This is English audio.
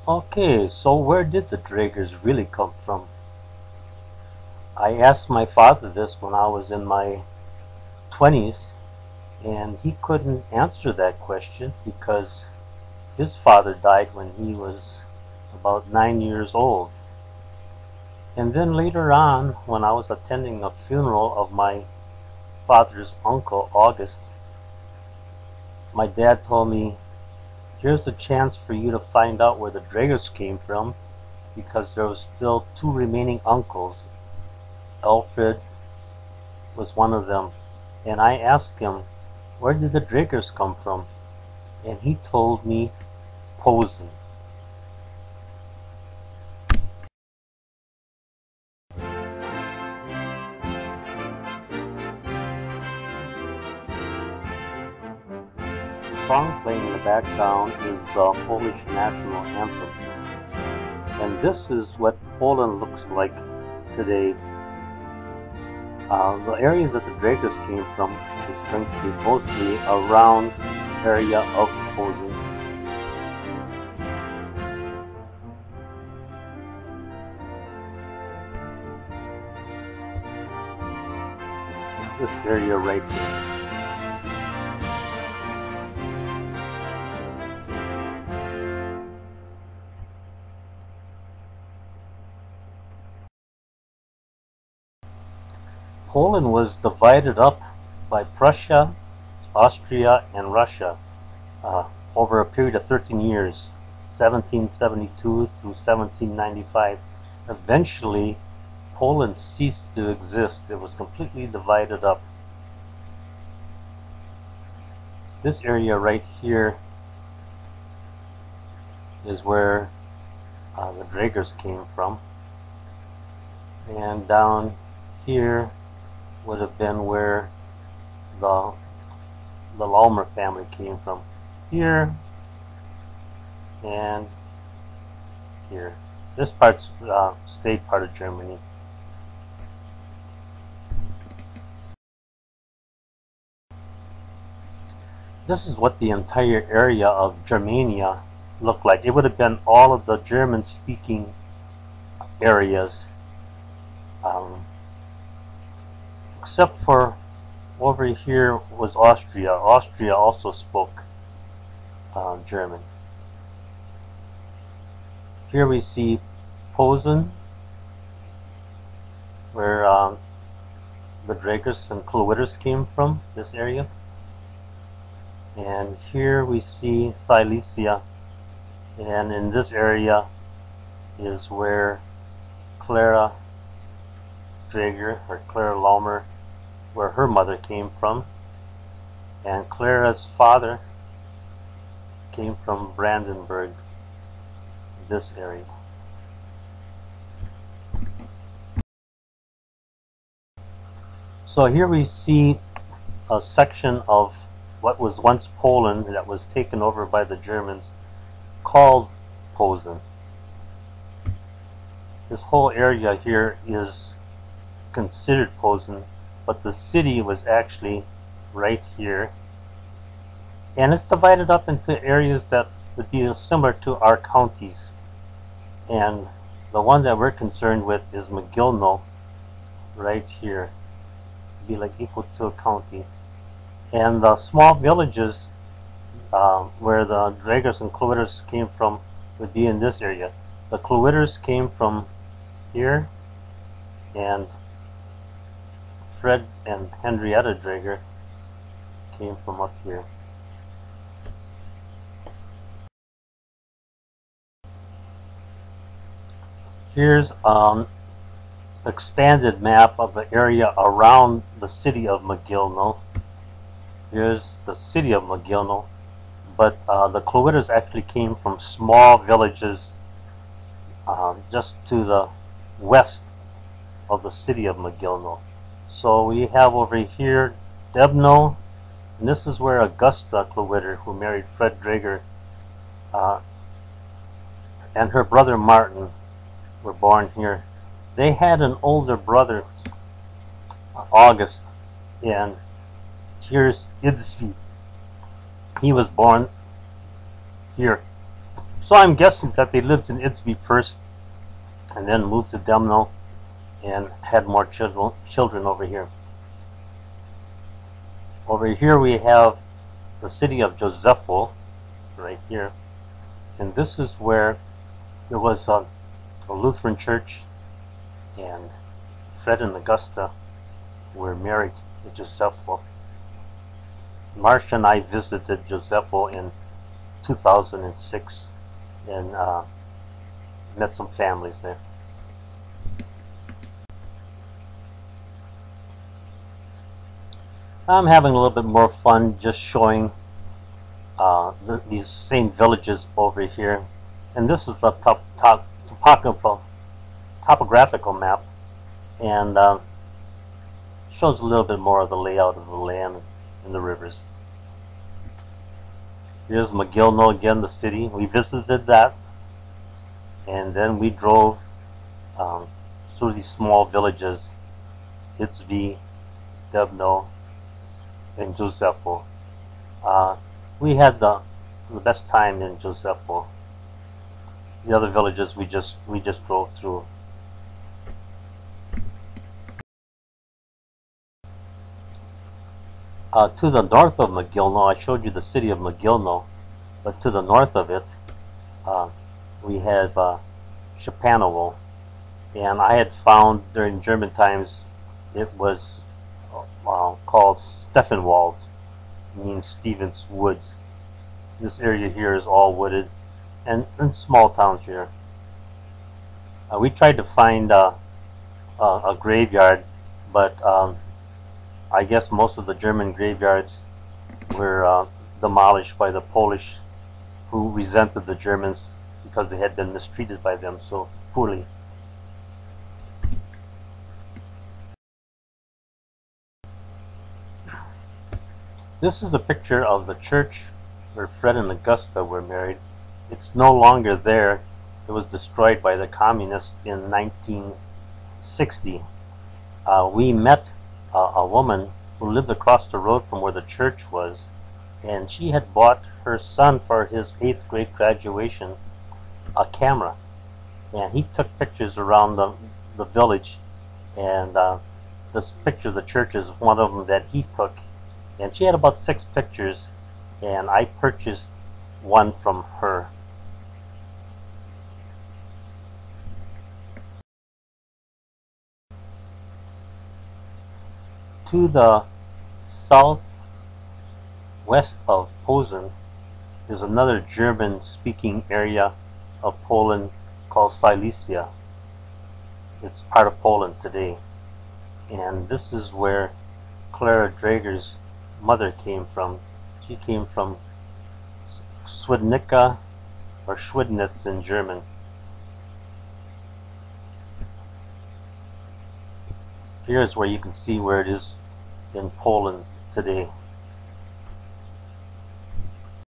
Okay, so where did the Draegers really come from? I asked my father this when I was in my 20s, and he couldn't answer that question because his father died when he was about 9 years old. And then later on, when I was attending a funeral of my father's uncle, August, my dad told me, here's a chance for you to find out where the Draegers came from, because there was still two remaining uncles. Alfred was one of them. And I asked him, where did the Draegers come from? And he told me, Posen. The song playing in the background is the Polish national anthem. And this is what Poland looks like today. The area that the Draegers came from is going to be mostly around the area of Posen. This area right here. Poland was divided up by Prussia, Austria, and Russia over a period of 13 years, 1772 to 1795. Eventually, Poland ceased to exist. It was completely divided up. This area right here is where the Draegers came from. And down here would have been where the Lalmer family came from. Here and here. This part's stayed part of Germany. This is what the entire area of Germania looked like. It would have been all of the German-speaking areas, except for over here was Austria. Austria also spoke German. Here we see Posen, where the Draegers and Kluiters came from, this area. And here we see Silesia, and in this area is where Clara Draeger, or Clara Lalmer, where her mother came from. And Clara's father came from Brandenburg, this area. So here we see a section of what was once Poland that was taken over by the Germans, called Posen. This whole area here is considered Posen, but the city was actually right here. And it's divided up into areas that would be similar to our counties. And the one that we're concerned with is Mogilno, right here. It'd be like equal to a county. And the small villages where the Draegers and Kluiters came from would be in this area. The Kluiters came from here, and Fred and Henrietta Draeger came from up here. Here's an expanded map of the area around the city of Mogilno. Here's the city of Mogilno, but the Kluiters actually came from small villages just to the west of the city of Mogilno. So we have over here Debno, and this is where Augusta Kluiter, who married Fred Draeger, and her brother Martin were born here. They had an older brother, August, and here's Idsby. He was born here. So I'm guessing that they lived in Idsby first and then moved to Demno and had more children over here. Over here we have the city of Josepho, right here. And this is where there was a Lutheran church, and Fred and Augusta were married to Josepho. Marcia and I visited Josepho in 2006 and met some families there. I'm having a little bit more fun just showing these same villages over here, and this is the topographical map, and shows a little bit more of the layout of the land and the rivers. Here's McGillno again, the city. We visited that, and then we drove through these small villages, Idsby, Debno, and Josepho. We had the best time in Josepho. The other villages we just drove through. To the north of McGillno, I showed you the city of McGillno, but to the north of it, we have Chapanovo, and I had found during German times it was called Steffenwald, means Stevens Woods. This area here is all wooded, and small towns here. We tried to find a graveyard, but I guess most of the German graveyards were demolished by the Polish, who resented the Germans because they had been mistreated by them so poorly. This is a picture of the church where Fred and Augusta were married. It's no longer there. It was destroyed by the communists in 1960. We met a woman who lived across the road from where the church was, and she had bought her son for his 8th grade graduation a camera, and he took pictures around the village, and this picture of the church is one of them that he took, and she had about 6 pictures, and I purchased one from her. To the southwest of Posen is another German-speaking area of Poland called Silesia. It's part of Poland today. And this is where Clara Draeger's mother came from. She came from Swidnica, or Schwidnitz in German. Here's where you can see where it is in Poland today.